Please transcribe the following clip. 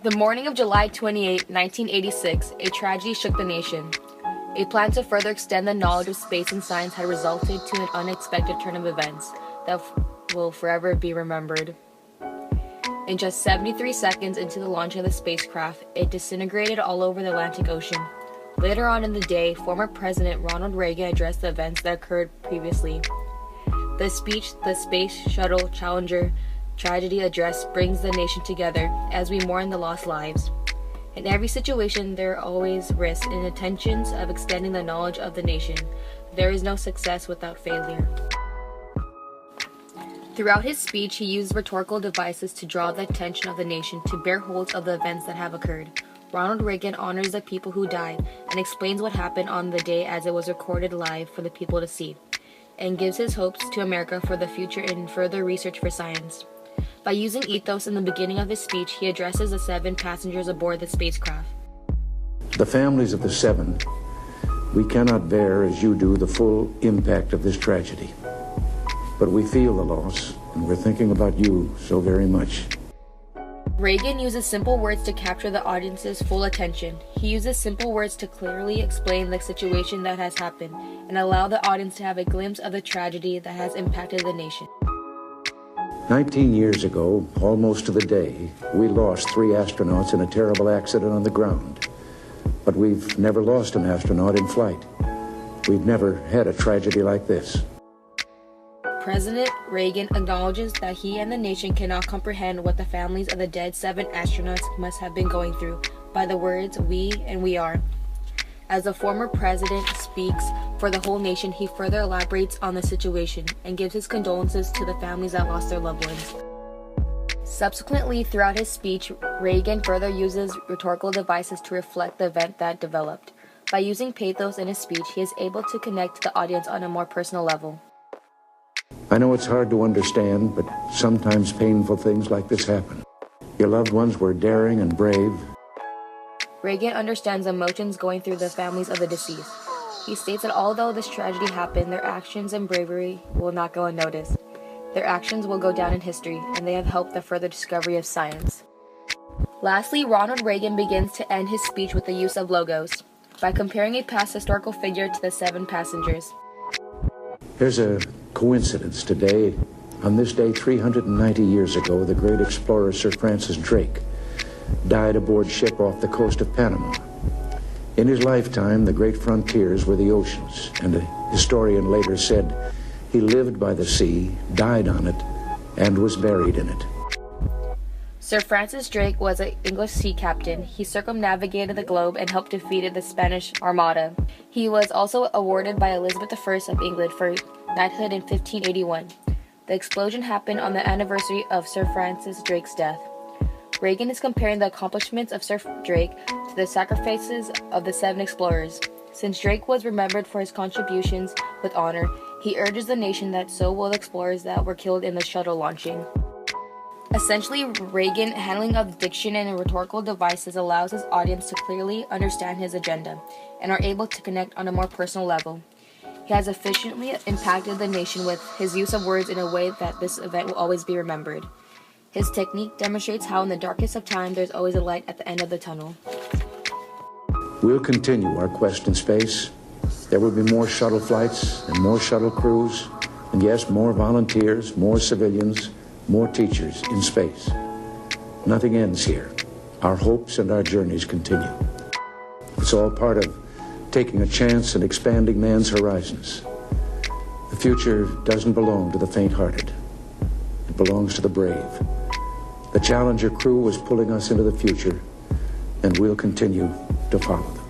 The morning of July 28, 1986, a tragedy shook the nation. A plan to further extend the knowledge of space and science had resulted to an unexpected turn of events that will forever be remembered. In just 73 seconds into the launch of the spacecraft, it disintegrated all over the Atlantic Ocean. Later on in the day, former President Ronald Reagan addressed the events that occurred previously. The speech, the Space Shuttle Challenger Tragedy Address, brings the nation together as we mourn the lost lives. In every situation, there are always risks and intentions of extending the knowledge of the nation. There is no success without failure. Throughout his speech, he used rhetorical devices to draw the attention of the nation to bear hold of the events that have occurred. Ronald Reagan honors the people who died and explains what happened on the day as it was recorded live for the people to see, and gives his hopes to America for the future and further research for science. By using ethos in the beginning of his speech, he addresses the 7 passengers aboard the spacecraft. The families of the 7, we cannot bear as you do the full impact of this tragedy. But we feel the loss, and we're thinking about you so very much. Reagan uses simple words to capture the audience's full attention. He uses simple words to clearly explain the situation that has happened and allow the audience to have a glimpse of the tragedy that has impacted the nation. 19 years ago, almost to the day, we lost 3 astronauts in a terrible accident on the ground. But we've never lost an astronaut in flight. We've never had a tragedy like this. President Reagan acknowledges that he and the nation cannot comprehend what the families of the dead 7 astronauts must have been going through by the words "we" and "we are." As the former president speaks for the whole nation, he further elaborates on the situation and gives his condolences to the families that lost their loved ones. Subsequently, throughout his speech, Reagan further uses rhetorical devices to reflect the event that developed. By using pathos in his speech, he is able to connect to the audience on a more personal level. I know it's hard to understand, but sometimes painful things like this happen. Your loved ones were daring and brave. Reagan understands the emotions going through the families of the deceased. He states that although this tragedy happened, their actions and bravery will not go unnoticed. Their actions will go down in history, and they have helped the further discovery of science. Lastly, Ronald Reagan begins to end his speech with the use of logos, by comparing a past historical figure to the 7 passengers. There's a coincidence today. On this day, 390 years ago, the great explorer Sir Francis Drake died aboard ship off the coast of Panama. In his lifetime, the great frontiers were the oceans, and a historian later said he lived by the sea, died on it, and was buried in it. Sir Francis Drake was an English sea captain. He circumnavigated the globe and helped defeat the Spanish Armada. He was also awarded by Elizabeth I of England for knighthood in 1581. The explosion happened on the anniversary of Sir Francis Drake's death. Reagan is comparing the accomplishments of Sir Drake to the sacrifices of the 7 explorers. Since Drake was remembered for his contributions with honor, he urges the nation that so will the explorers that were killed in the shuttle launching. Essentially, Reagan, handling of diction and rhetorical devices, allows his audience to clearly understand his agenda and are able to connect on a more personal level. He has efficiently impacted the nation with his use of words in a way that this event will always be remembered. His technique demonstrates how in the darkest of time there's always a light at the end of the tunnel. We'll continue our quest in space. There will be more shuttle flights and more shuttle crews, and yes, more volunteers, more civilians, more teachers in space. Nothing ends here. Our hopes and our journeys continue. It's all part of taking a chance and expanding man's horizons. The future doesn't belong to the faint-hearted. It belongs to the brave. The Challenger crew was pulling us into the future, and we'll continue to follow them.